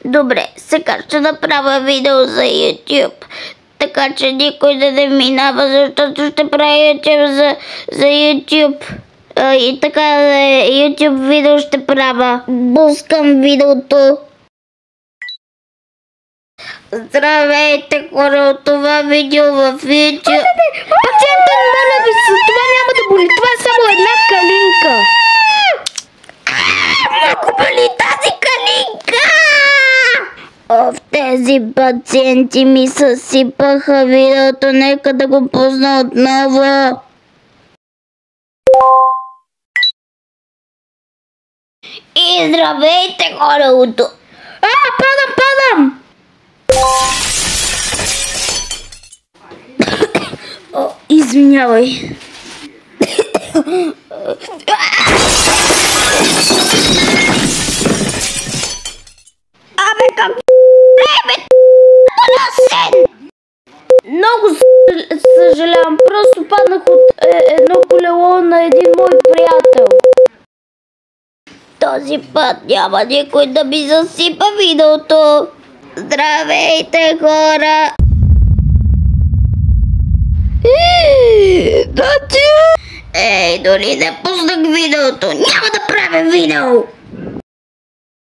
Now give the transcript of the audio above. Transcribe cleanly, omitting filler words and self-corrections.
Добре, сега ще направя видео за YouTube. Така че никой да не минава, защото ще правя YouTube за YouTube. И така YouTube видео ще правя. Пускам видеото. Здравейте хора от това видео в YouTube. Пациентът, моля ви се, това няма да боли, това е само една калинка. Много боли тази калинка! Тези пациенти ми съсипаха видеото, нека да го пусна отново. И здравейте хора от... Падам! Извинявай. Абе как Много съжалявам, просто паднах от едно колело на един мой приятел. този път няма никой да ми засипа видеото. Здравейте хора! Ей, дори не пуснах видеото, няма да правя видео!